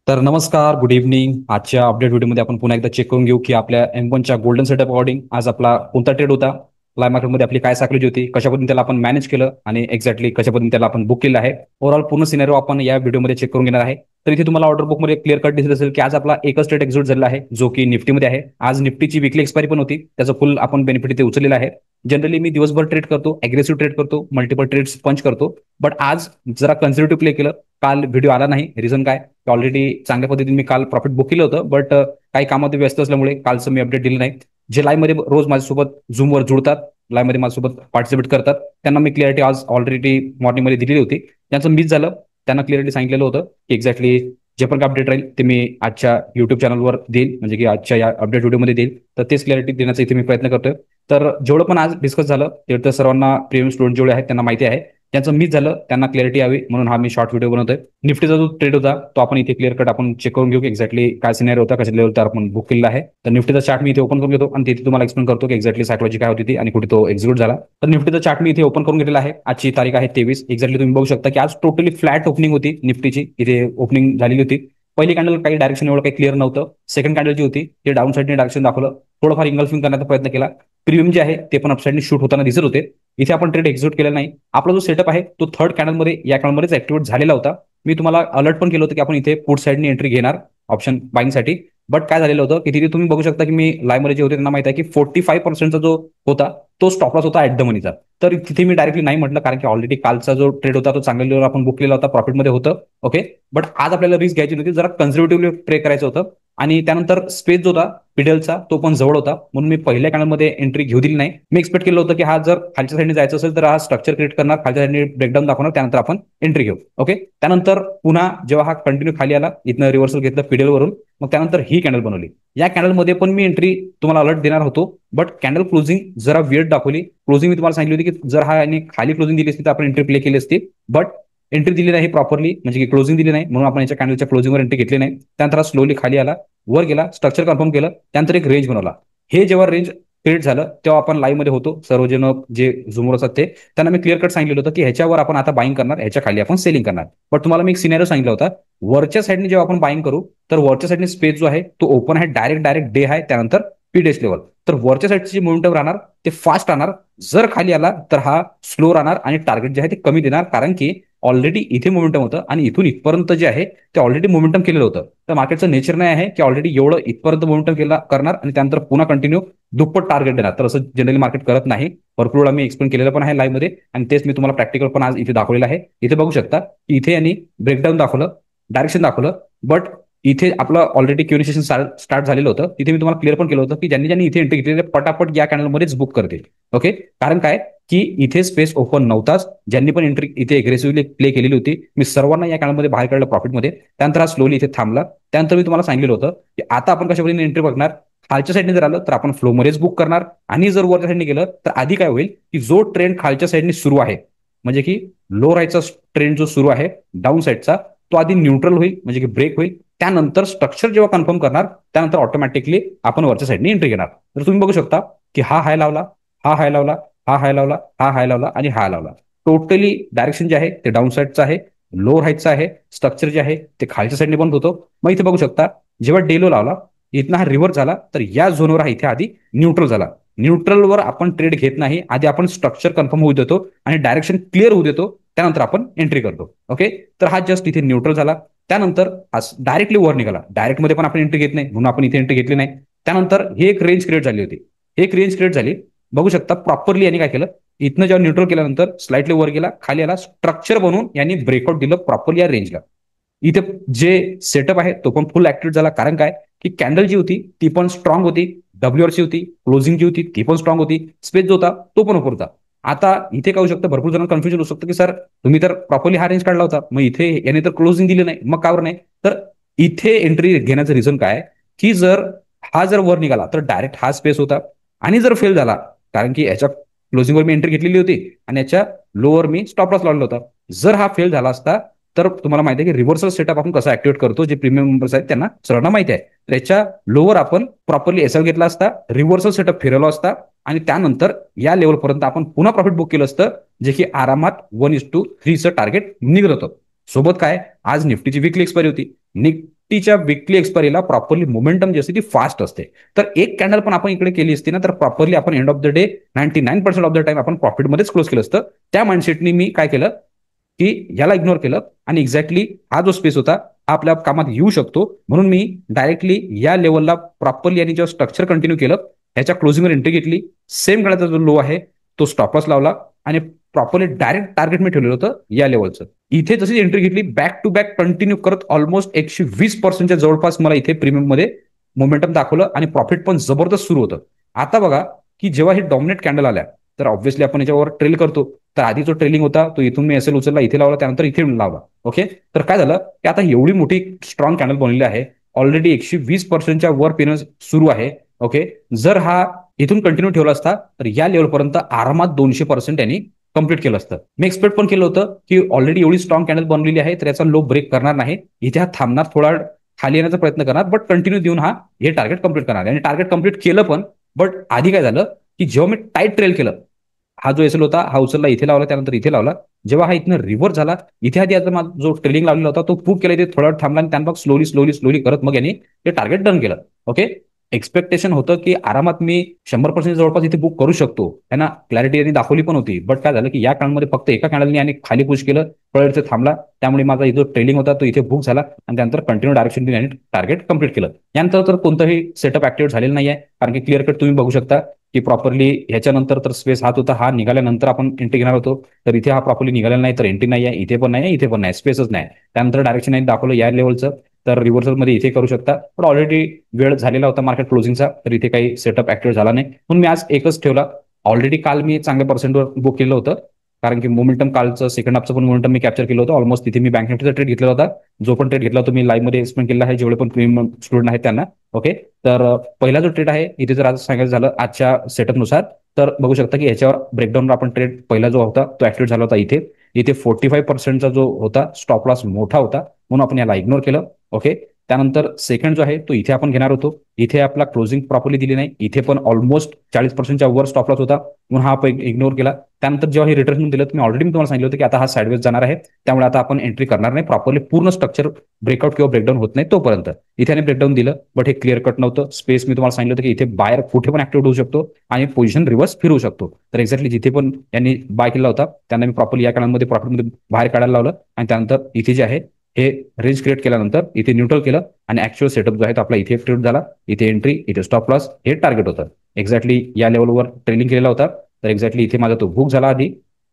तर नमस्कार, good evening. आजच्या अपडेट व्हिडिओमध्ये आपण पुन्हा एकदा चेक करून घेऊ की आपल्या M1च्या गोल्डन सेटअप अकॉर्डिंग आज आपला कोणता ट्रेड होता, लाईव्ह मार्केटमध्ये आपली काय सायकॉलॉजी होती, कशा पद्धतीने त्याला आपण मॅनेज केलं आणि एक्झॅक्टली कशा पद्धतीने त्याला आपण बुक केलं आहे. ओव्हरऑल पूर्ण सिनेरिओ आपण या व्हिडिओमध्ये चेक करून घेणार आहे. तर इथे तुम्हाला ऑर्डर बुकमध्ये क्लिअर कट दिसत असेल की आज आपला एकच ट्रेड एक्झिक्यूट झालेला आहे, जो की निफ्टीमध्ये आहे. आज निफ्टीची विकली एक्सपायरी पण होती, त्याचं फुल आपण बेनिफिट इथे उचललेलं आहे. जनरली मी दिवसभर ट्रेड करतो, अग्रेसिव्ह ट्रेड करतो, मल्टिपल ट्रेड्स पंच करतो. बट आज जरा कन्झर्वेटिव्ह प्ले केलं. काल व्हिडिओ आला नाही, रिझन काय? ऑलरेडी चांगल्या पद्धतीने मी काल प्रॉफिट बुक केलं होतं, बट काही कामामध्ये व्यस्त असल्यामुळे कालचं मी अपडेट दिलं नाही. जे लाईव्ह मध्ये रोज माझ्यासोबत झूमवर जुळतात, लाईव्ह मध्ये माझ्यासोबत पार्टिसिपेट करतात, त्यांना मी क्लिअरिटी आज ऑलरेडी मॉर्निंगमध्ये दिलेली होती. त्यांचं मिस झालं. त्यांना क्लिअरिटी सांगितलेलं होतं की एक्झॅक्टली जे पण अपडेट राहील ते मी आजच्या युट्यूब चॅनलवर देईल, म्हणजे की आजच्या या अपडेट व्हिडिओमध्ये देईल. तर तेच क्लिअरिटी देण्याचा इथे मी प्रयत्न करतोय. तर जेवढं पण आज डिस्कस झालं ते तर सर्वांना प्रीमियम स्टुडंट जेवढे आहेत त्यांना माहिती आहे. त्यांचं मिस झालं, त्यांना क्लिअरिटी यावी म्हणून हा मी शॉर्ट व्हिडिओ बनवतोय. निफ्टीचा जो ट्रेड होता तो आपण इथे क्लिअर कट आपण चेक करून घेऊ की एक्झॅक्टली काय सिनेरिओ होता, कशा लेवलवर आपण बुक केलेला आहे. तर निफ्टीचा चार्ट मी इथे ओपन करून घेतो आणि तिथे तुम्हाला एक्सप्लेन करतो की एक्झॅक्टली सायकॉलॉजी काय होती ती आणि कुठे तो एक्झिक्यूट झाला. तर निफ्टीचा चार्ट मी इथे ओपन करून घेतलेला आहे. आजची तारीख आहे 23. एक्झॅक्टली तुम्ही बघू शकता की आज टोटली फ्लॅट ओपनिंग होती निफ्टीची. इथे ओपनिंग झालेली होती. पहिली कॅन्डल काही डायरेक्शन एवढं काही क्लिअर नव्हतं. सेकंड कॅन्डल जी होती ते डाऊन साईडने डायरेक्शन दाखवलं. थोडंफार इंगल्फिंग करण्याचा प्रयत्न केला. प्रीमियम जे आहे ते पण अपसाईडने शूट होताना दिसत होते. इथे आपण ट्रेड एक्झिक्यूट केलेला नाही. आपला जो सेटअप आहे तो थर्ड कॅनलमध्ये या कॅनलमध्येच ऍक्टिव्हेट झालेला होता. मी तुम्हाला अलर्ट पण केलं होतं की आपण इथे पुट साईडने एंट्री घेणार ऑप्शन बाईंगसाठी. बट काय झालेलं होतं की तिथे तुम्ही बघू शकता की मी लाईव्ह मध्ये जे होते त्यांना माहिती आहे की 45% जो होता तो स्टॉप लॉस होता ऍट द मनीचा. तर तिथे मी डायरेक्टली नाही म्हटलं, कारण की ऑलरेडी कालचा जो ट्रेड होता तो चांगल्या लेवलवर आपण बुक केला होता, प्रॉफिटमध्ये होतं. ओके. बट आज आपल्याला रिस्क घ्यायची नव्हती, जरा कन्झर्वेटिव्हली ट्रेड करायचं होतं. आणि त्यानंतर स्पेस जो होता पिडलचा तो पण जवळ होता, म्हणून मी पहिल्या कॅनलमध्ये एंट्री घेऊ दिली नाही. मी एक्सपेक्ट केलं होतं की हा जर खालच्या साईडने जायचं असेल तर हा स्ट्रक्चर क्रिएट करणार, खालच्या साईडने ब्रेकडाऊन दाखवणार, त्यानंतर आपण एंट्री घेऊ. ओके. त्यानंतर पुन्हा जेव्हा हा कंटिन्यू खाली आला, इथनं रिव्हर्सल घेतलं पिडलवरून, मग त्यानंतर ही कॅनल बनवली. या कॅनलमध्ये पण मी एंट्री तुम्हाला अलर्ट देणार होतो, बट कॅनल क्लोजिंग जरा वियर्ड दाखवली. क्लोजिंग मी तुम्हाला सांगितली होती की जर हा याने खाली क्लोजिंग दिली असती तर आपण एंट्री प्ले केली असती. बट एंट्री दिली नाही प्रॉपरली, म्हणजे की क्लोजिंग दिली नाही, म्हणून आपण याच्या कॅनलच्या क्लोजिंगवर एंट्री घेतली नाही. त्यानंतर हा स्लोली खाली आला, वर गेला, स्ट्रक्चर कन्फर्म केलं, त्यानंतर एक रेंज बनवला. हे जेव्हा रेंज क्रिएट झालं तेव्हा आपण लाईव्ह मध्ये होतो, सर्वजण जे झुमर असतात ते, त्यांना मी क्लिअर कट सांगितलं होतं की ह्याच्यावर आपण आता बाईंग करणार, ह्याच्या खाली आपण सेलिंग करणार. पण तुम्हाला मी एक सिनेरिओ सांगितलं होता, वरच्या साईडने जेव्हा आपण बाईंग करू तर वरच्या साईडने स्पेस जो आहे तो ओपन आहे, डायरेक्ट डायरेक्ट डे आहे, त्यानंतर पीडेस लेवल. तर वरच्या साईडचे जे मोमेंटम राहणार ते फास्ट राहणार. जर खाली आला तर हा स्लो राहणार आणि टार्गेट जे आहे ते कमी देणार, कारण की ऑलरेडी इथे मोमेंटम होतं आणि इथून इथपर्यंत जे आहे ते ऑलरेडी मोमेंटम केलेलं होतं. तर मार्केटचं नेचर नाही आहे की ऑलरेडी एवढं इथपर्यंत मोमेंटम केला करणार आणि त्यानंतर पुन्हा कंटिन्यू दुप्पट टार्गेट देणार. तर असं जनरली मार्केट करत नाही. भरपूर वेळा मी एक्सप्लेन केलेलं पण आहे लाईव्ह मध्ये, आणि तेच मी तुम्हाला प्रॅक्टिकल पण आज इथे दाखवलेलं आहे. इथे बघू शकता की इथे यांनी ब्रेकडाऊन दाखवलं, डायरेक्शन दाखवलं, बट इथे आपलं ऑलरेडी क्युनिसेशन स्टार्ट झालेलं होतं. तिथे मी तुम्हाला क्लिअर पण केलं होतं की ज्यांनी ज्यांनी इथे एंट्री घेतली पटापट या कॅनलमध्येच बुक करतील. ओके. कारण काय की इथे स्पेस ओपन नव्हताच. ज्यांनी पण एंट्री इथे अग्रेसिव्हली प्ले केलेली होती, मी सर्वांना या कॅनलमध्ये बाहेर काढलं प्रॉफिटमध्ये. त्यानंतर हा स्लोली इथे थांबला. त्यानंतर मी तुम्हाला सांगितलं होतं की आता आपण कशा पद्धतीने एंट्री बघणार. खालच्या साईडने जर आलं तर आपण फ्लोमध्येच बुक करणार, आणि जर वरच्या साईडने गेलं तर आधी काय होईल की जो ट्रेंड खालच्या साईडने सुरू आहे, म्हणजे की लो राहायचा ट्रेंड जो सुरू आहे डाऊन साईडचा, तो आधी न्यूट्रल होईल, म्हणजे की ब्रेक होईल. त्यानंतर स्ट्रक्चर जेव्हा कन्फर्म करणार त्यानंतर ऑटोमॅटिकली आपण वरच्या साईडने एंट्री घेणार. तर तुम्ही बघू शकता की हा हाय लावला, हा हाय लावला, हा हाय लावला, हा हाय लावला आणि हा लावला. टोटली डायरेक्शन जे आहे ते डाऊन साईडचं आहे, लो राहायचं आहे. स्ट्रक्चर जे आहे ते खालच्या साईडने बनत होतो. मग इथे बघू शकता जेव्हा डेलो लावला, इथनं हा रिव्हर्स झाला, तर या झोनवर हा इथे आधी न्यूट्रल झाला. न्यूट्रलवर आपण ट्रेड घेत नाही, आधी आपण स्ट्रक्चर कन्फर्म होऊ देतो आणि डायरेक्शन क्लिअर होऊ देतो, त्यानंतर आपण एंट्री करतो. ओके. तर हा जस्ट इथे न्यूट्रल झाला. त्यानंतर डायरेक्टली वर निघाला. डायरेक्ट मध्ये पण आपण एंट्री घेत नाही, म्हणून आपण इथे एंट्री घेतली नाही. त्यानंतर ही एक रेंज क्रिएट झाली होती. एक रेंज क्रिएट झाली, बघू शकता प्रॉपरली यांनी काय केलं, इथनं जेव्हा न्यूट्रल केल्यानंतर स्लाइटली वर गेला, खाली आला, स्ट्रक्चर बनवून यांनी ब्रेकआउट दिलं प्रॉपरली या रेंजला. इथे जे सेटअप आहे तो पण फुल ऍक्टिव्ह झाला. कारण काय की कॅन्डल जी होती ती पण स्ट्रॉंग होती, डब्ल्यूआरसी होती, क्लोजिंग जी होती ती पण स्ट्रॉंग होती, स्पेस जो होता तो पण ओपन होता. आता इथे काय होऊ शकतं, भरपूर जण कन्फ्युजन होऊ शकतं की सर तुम्ही तर प्रॉपरली हा रेंज काढला होता, मग इथे याने तर क्लोजिंग दिली नाही, मग कावर नाही. तर इथे एंट्री घेण्याचं रिझन काय की जर हा जर वर निघाला तर डायरेक्ट हा स्पेस होता, आणि जर फेल झाला, कारण की याच्या क्लोजिंगवर मी एंट्री घेतलेली होती आणि याच्या लोवर मी स्टॉप लॉस लावलेला होता. जर हा फेल झाला असता तर तुम्हाला माहिती आहे की रिव्हर्सल सेटअप आपण कसा ऍक्टिव्हेट करतो, जे प्रीमियम मेंबर्स आहेत त्यांना सर्वांना माहिती आहे. त्याच्या लोवर आपण प्रॉपरली एसएल घेतला असता, रिव्हर्सल सेटअप फिरवला असता, आणि त्यानंतर या लेवलपर्यंत आपण पुन्हा प्रॉफिट बुक केलं असतं, जे की आरामात 1:3चं टार्गेट निघत होतं. सोबत काय आज निफ्टीची विकली एक्सपायरी होती. निफ्टीच्या विकली एक्सपायरीला प्रॉपरली मोमेंटम जी असते ती फास्ट असते. तर एक कॅन्डल पण आपण इकडे केली असती ना, तर प्रॉपरली आपण end of the day 99% of the time आपण प्रॉफिटमध्येच क्लोज केलं असतं. त्या माइंडसेटनी मी काय केलं की याला इग्नोर केलं आणि एक्झॅक्टली हा जो स्पेस होता हा आपल्या कामात येऊ शकतो म्हणून मी डायरेक्टली या लेवलला प्रॉपरली आणि जेव्हा स्ट्रक्चर कंटिन्यू केलं ह्याच्या क्लोजिंगवर एंट्री घेतली. सेम गळ्याचा जो लो आहे तो स्टॉप लॉस लावला आणि प्रॉपरली डायरेक्ट टार्गेट मी ठेवलेलं होतं या लेवलचं. इथे जशी एंट्री घेतली बॅक टू बॅक कंटिन्यू करत ऑलमोस्ट 120%च्या जवळपास मला इथे प्रीमियम मध्ये मोमेंटम दाखवलं आणि प्रॉफिट पण जबरदस्त सुरू होतं. आता बघा की जेव्हा हे डॉमिनेट कॅन्डल आल्या तर ऑब्व्हियसली आपण याच्यावर ट्रेल करतो. तर आधी जो ट्रेलिंग होता तो इथून मी एसएल उचलला, इथे लावला, त्यानंतर इथे लावला. ओके, तर काय झालं की आता एवढी मोठी स्ट्रॉंग कॅन्डल बनलेली आहे, ऑलरेडी 120%च्या वर पिन सुरू आहे. ओके, जर हा इथून कंटिन्यू ठेवला असता तर या लेवलपर्यंत आरामात 200% यांनी कंप्लीट केलं असतं. मी एक्सपेक्ट पण केलं होतं की ऑलरेडी एवढी स्ट्रॉंग कॅन्डल बनलेली आहे तर याचा लो ब्रेक करणार नाही, इथे हा थांबणार, थोडा खाली येण्याचा प्रयत्न करणार, बट कंटिन्यू देऊन हा हे टार्गेट कंप्लीट करणार आणि टार्गेट कंप्लीट केलं पण. बट आधी काय झालं की जेव्हा मी टाईट ट्रेल केलं, हा जो एसएल होता हा उचलला, इथे लावला, त्यानंतर इथे लावला, जेव्हा हा इथनं रिव्हर्स झाला, इथे आधी आता माझा जो ट्रेलिंग लावलेला होता तो पूक केला, इथे थोडा थांबला आणि त्यानंतर स्लोली स्लोली स्लोली करत मग यांनी ते टार्गेट डन केलं. ओके, एक्सपेक्टेशन होतं की आरामात मी 100% जवळपास इथे बुक करू शकतो है ना, क्लॅरिटी यांनी दाखवली पण होती. बट काय झालं की या काळामध्ये फक्त एका कॅन्डलने आणि खाली पुश केलं, थोडा इथे थांबला, त्यामुळे माझा जो ट्रेलिंग होता तो इथे बुक झाला आणि त्यानंतर कंटिन्यू डायरेक्शन यांनी टार्गेट कंप्लीट केलं. यानंतर तर कोणतंही सेटअप ऍक्टिव्हेट झालेलं नाही आहे, कारण की क्लिअर कट तुम्ही बघू शकता की प्रॉपरली ह्याच्यानंतर तर स्पेस हात होता, हा निघाल्यानंतर आपण एंट्री घेणार होतो, तर इथे हा प्रॉपरली निघालेला नाही, तर एंट्री नाही आहे, इथे पण नाही, इथे पण नाही, स्पेसच नाही. त्यानंतर डायरेक्शन दाखवलं या लेवलचं, तर रिव्हर्सल मध्ये इथे करू शकता. पण ऑलरेडी वेळ झालेला होता मार्केट क्लोजिंगचा, तर इथे काही सेटअप ऍक्टिव्ह झाला नाही म्हणून मी आज एकच ठेवला. ऑलरेडी काल मी चांगल्या पर्सेंटवर बुक केलं होतं, कारण की मोमेंटम कालचं सेकंड हाफचं पण मोमेंटम मी कॅप्चर केलं होतं. ऑलमोस्ट तिथे मी बँक निफ्टीचा ट्रेड घेतला होता, जो पण ट्रेड घेतला होता मी लाईव्ह मध्ये एक्सप्लेन केला आहे जेवढे पण प्रीमियम स्टुडंट आहेत त्यांना. ओके, तर पहिला जो ट्रेड आहे इथे जर आज सांगायचं झालं आजच्या सेटअपनुसार, तर बघू शकता की ह्याच्यावर ब्रेकडाऊन आपण ट्रेड पहिला जो होता तो ऍक्टिव्ह झाला होता. इथे इथे 45%चा जो होता स्टॉप लॉस मोठा होता म्हणून आपण याला इग्नोर केलं. ओके, त्यानंतर सेकंड जो आहे तो इथे आपण घेणार होतो, इथे आपला क्लोजिंग प्रॉपरली दिली नाही, इथे पण ऑलमोस्ट 40%च्या वर स्टॉप लॉस होता म्हणून हा आपण इग्नोर केला. त्यानंतर जेव्हा हे रिटर्न दिलं तुम्ही ऑलरेडी मी तुम्हाला सांगितलं होतं की आता हा साईडवेज जाणार आहे, त्यामुळे आता आपण एंट्री करणार नाही, प्रॉपरली पूर्ण स्ट्रक्चर ब्रेकआउट किंवा ब्रेकडाऊन होत नाही तोपर्यंत. इथे ब्रेकडाऊन दिलं बट हे क्लिअर कट नव्हतं. स्पेस मी तुम्हाला सांगितलं होतं की इथे बायर कुठे पण ऍक्टिव्ह होऊ शकतो आणि पोझिशन रिव्हर्स फिरू शकतो. तर एक्झॅक्टली जिथे पण यांनी बाय केला होता त्यांना मी प्रॉपरली या काळामध्ये प्रॉफिटमध्ये बाहेर काढायला लावलं आणि त्यानंतर इथे जे आहे हे रेंज क्रिएट केल्यानंतर इथे न्यूट्रल केलं आणि ऍक्च्युअल सेटअप जो आहे तो आपला इथे ट्रेड झाला. इथे एंट्री, इथे स्टॉप लॉस, हे टार्गेट होतं. एक्झॅक्टली या लेवलवर ट्रेलिंग केलेला होता, तर एक्झॅक्टली इथे माझा तो बुक झाला आधी,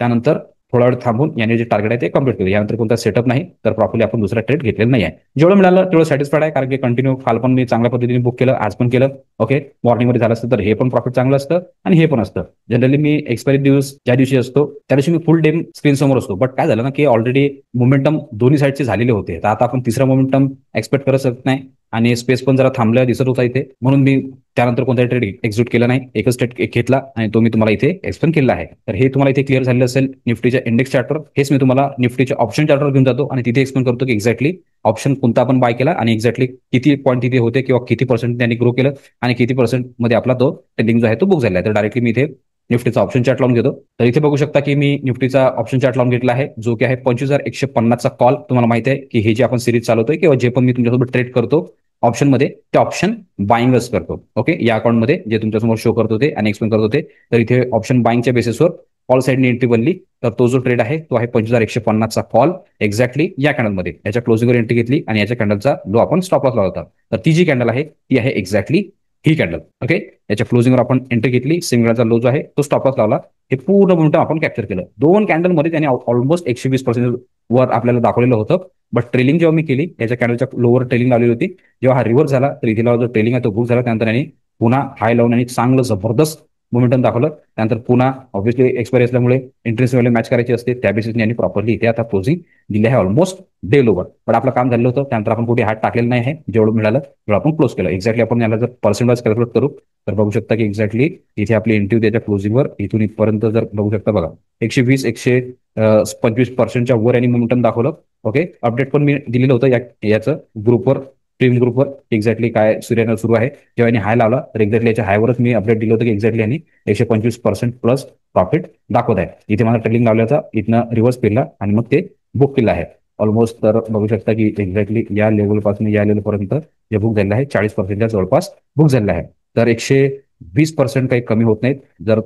त्यानंतर थोडा वेळ थांबून याने जे टार्गेट आहे ते कंप्लीट केलं. यानंतर कोणता सेटअप नाही, तर प्रॉपरली आपण दुसरा ट्रेड घेतलेला नाही आहे. जेवढं मिळालं तेवढं सॅटिस्फाईड आहे, कारण की कंटिन्यू काल पण मी चांगल्या पद्धतीने बुक केलं, आज पण केलं. ओके, मॉर्निंगमध्ये झालं असतं तर हे पण प्रॉफिट चांगलं असतं आणि हे पण असतं. जनरली मी एक्सपायरी दिवस ज्या दिवशी असतो त्या दिवशी मी फुल डे स्क्रीन समोर असतो. बट काय झालं ना की ऑलरेडी मोमेंटम दोन्ही साईडचे झालेले होते, तर आता आपण तिसरा मोमेंटम एक्सपेक्ट करत शकत नाही आणि स्पेस पण जरा थांबल्या दिसत होता इथे, म्हणून मी त्यानंतर कोणताही ट्रेड एक्झिक्यूट केला नाही, एकच ट्रेड घेतला आणि तो मी तुम्हाला इथे एक्सप्लेन केला आहे. तर हे तुम्हाला इथे क्लिअर झालेलं असेल निफ्टीच्या इंडेक्स चार्टवर. हेच मी तुम्हाला निफ्टीच्या ऑप्शन चार्टवर घेऊन जातो आणि तिथे एक्सप्लेन करतो की एक्झॅक्टली ऑप्शन कोणता आपण बाय केला आणि एक्झॅक्टली किती पॉईंट तिथे होते किंवा किती पर्सेंट त्यांनी ग्रो केलं आणि किती पर्सेंट मध्ये आपला तो ट्रेडिंग जो आहे तो बुक झाला आहे. तर डायरेक्टली मी इथे निफ्टीचा ऑप्शन चार्ट लावून घेतो. तर इथे बघू शकता की मी निफ्टीचा ऑप्शन चार्ट लावून घेतला आहे, जो की आहे 25,150चा कॉल. तुम्हाला माहिती आहे की हे जे आपण सिरीज चालवतोय किंवा जे पण मी तुमच्यासोबत ट्रेड करतो ऑप्शन मध्ये, ते ऑप्शन बाईंगच करतो. ओके, या अकाउंटमध्ये जे तुमच्यासमोर शो करत होते आणि एक्सप्लेन करत होते, तर इथे ऑप्शन बाईंगच्या बेसिसवर कॉल साईडने एंट्री बनली, तर तो जो ट्रेड आहे तो आहे 25,150चा कॉल एक्झॅक्टली या कॅन्डलमध्ये. याच्या क्लोजिंगवर एंट्री घेतली आणि याच्या कॅन्डलचा लो आपण स्टॉप लॉस लावला होता. तर ती जी कॅन्डल आहे ती आहे एक्झॅक्टली ही कॅन्डल. ओके, याच्या क्लोजिंगवर आपण एंट्री घेतली, सिंगलचा लो जो आहे तो स्टॉप लॉस लावला, हे पूर्ण मोमेंटम आपण कॅप्चर केलं. दोन कॅन्डलमध्ये त्याने ऑलमोस्ट 120% वर आपल्याला दाखवलेलं होतं. बट ट्रेलिंग जेव्हा मी केली याच्या कॅन्डलच्या लोवर ट्रेलिंग लावली होती, जेव्हा हा रिव्हर्स झाला तर इथे जो ट्रेलिंग आहे तो बुक झाला. त्यानंतर यांनी पुन्हा हाय लावून आणि चांगलं जबरदस्त मोमेंटम दाखवलं. त्यानंतर पुन्हा ऑब्व्हियसली एक्सपायरी असल्यामुळे इंटरेस्ट व्हॅल्यू मॅच करायची असते, त्या बेसिसने यांनी प्रॉपरली इथे आता क्लोजिंग दिली आहे ऑलमोस्ट डे लोवर. पण आपलं काम झालं होतं, त्यानंतर आपण कुठे हात टाकलेलं नाही आहे, जेवढं मिळालं तेवढं आपण क्लोज केलं. एक्झॅक्टली आपण याला जर पर्सेंट वाईज कॅल्क्युलेट करू तर बघू शकता की एक्झॅक्टली इथे आपली एंट्री त्याच्या क्लोजिंगवर इथून इथपर्यंत जर बघू शकता बघा 120-125%च्या वर यांनी मोमेंटम दाखवलं. ओके, अपडेट पण मी दिलेलं होतं याचं ग्रुपवर, प्रीमियम ग्रुपवर, एक्झॅक्टली काय सूर्यानं सुरू आहे. जेव्हा यांनी हाय लावला तर एक्झॅक्टली याच्या हायवरच मी अपडेट दिलं होतं की एक्झॅक्टली यांनी 125% प्लस प्रॉफिट दाखवत आहे. इथे मला ट्रेडिंग लावल्याचा इथनं रिव्हर्स केला आणि मग ते बुक केलं आहे. ऑलमोस्ट तर बघू शकता की एक्झॅक्टली या लेवलपासून या लेवलपर्यंत जे बुक झालेलं आहे 40%च्या जवळपास बुक झालेलं आहे. तर 120% काही कमी होत नाहीत. जर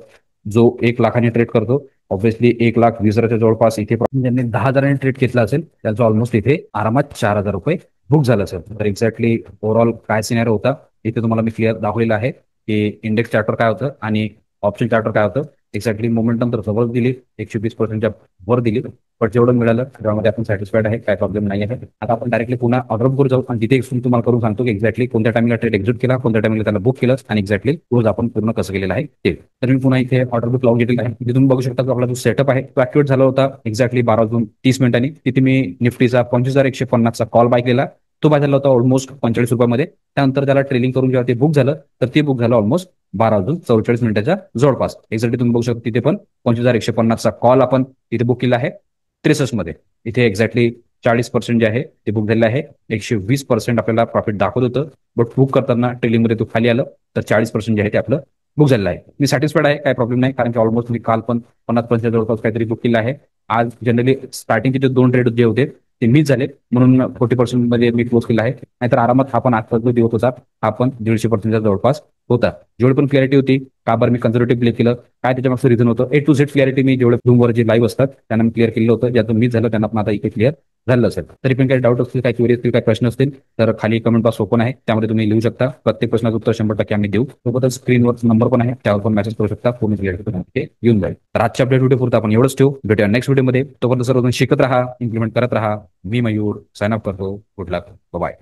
जो 1 लाखाने ट्रेड करतो, ऑब्व्हियसली 1,20,000च्या जवळपास इथे ज्यांनी 10,000ने ट्रेड घेतला असेल त्याचं ऑलमोस्ट इथे आरामात 4,000 रुपये बुक झालं असेल. तर एक्झॅक्टली ओव्हरऑल काय सिनेरियो होता इथे तुम्हाला मी क्लिअर दाखवलेलं आहे की इंडेक्स चार्टर काय होतं आणि ऑप्शन चार्टर काय होतं. एक्झॅक्टली मोमेंटम तर जवळ दिली, 120%च्या वर दिली, पण जेवढं मिळालं त्यामध्ये आपण सॅटिस्फाईड आहे, काय प्रॉब्लेम नाही आहे. आता आपण डायरेक्टली पुन्हा ऑर्डर बुक करू जाऊ आणि तिथे एक्सप्लेन तुम्हाला करून सांगतो की एक्झॅक्टली कोणत्या टाइमला ट्रेड एक्झिट केला, कोणत्या टाइमला त्याला बुक केलं आणि एक्झॅक्टली रोज आपण पूर्ण कसं केलेलं आहे ते. तर मी पुन्हा इथे ऑर्डर बुक लावून घेतलेलं आहे. तिथे तुम्ही बघू शकता की आपला जो सेटअप आहे तो ऍक्टिवेट झाला होता एक्झॅक्टली 12 वाजून 30 मिनिटांनी. तिथे मी निफ्टीचा 25,150चा कॉल बाय केला. तो बाय झाला होता ऑलमोस्ट 45 रुपयामध्ये. त्यानंतर त्याला ट्रेलिंग करून जेव्हा ते बुक झालं तर ते बुक झालं ऑलमोस्ट 12 वाजून 44 मिनिटाच्या जवळपास. एक्झॅक्टली तुम्ही बघू शकता तिथे पण 25,150चा कॉल आपण तिथे बुक केला आहे 63 मध्ये. इथे एक्झॅक्टली 40% जे आहे ते बुक झालेलं आहे. 120% आपल्याला प्रॉफिट दाखवत होतं, बट बुक करताना ट्रेलिंगमध्ये तो खाली आलं तर 40% जे आहे ते आपलं बुक झालेलं आहे. मी सॅटिस्फाईड आहे, काय प्रॉब्लेम नाही, कारण की ऑलमोस्ट मी काल पण 50% जवळपास काहीतरी बुक केलं आहे. आज जनरली स्टार्टिंगचे जे 2 ट्रेड जे होते ते मिस झाले म्हणून 40% मध्ये मी क्लोज केला आहे. नाहीतर आरामात हा पण आजचा जो दिवस होता हा पण 150%च्या जवळपास होता. जेवढी पण क्लॅरिटी होती का बरं मी कन्झर्वेटिव्ह प्ले केलं, काय त्याच्या रिझन होतं, ए टू झेड क्लॅरिटी मी जेवढे रूमवर जे लाईव्ह असतात त्यांना मी क्लिअर केलं होतं. ज्याचं मिस झालं त्यांना पण आता इथे क्लिअर झालं असेल. तरी पण काही डाऊट असतील, काही क्वेरी असतील, काही प्रश्न असतील तर खाली कमेंट बॉक्स ओपन आहे, त्यामध्ये तुम्ही लिहू शकता. प्रत्येक प्रश्नाचं उत्तर 100% आम्ही देऊ. सोबतच स्क्रीनवर नंबर पण आहे, त्यावर पण मेसेज करू शकता, पूर्ण क्लिअरिटी तुम्हाला येऊन जाईल. तर आजच्या अपडेट व्हिडिओ पुरता आपण एवढंच ठेवू. भेटूया नेक्स्ट व्हिडिओमध्ये. तोपर्यंत सर्वजण शिकत राहा, इम्प्लिमेंट करत राहा. मी मयूर साइन अप करतो. गुड लक, बाय.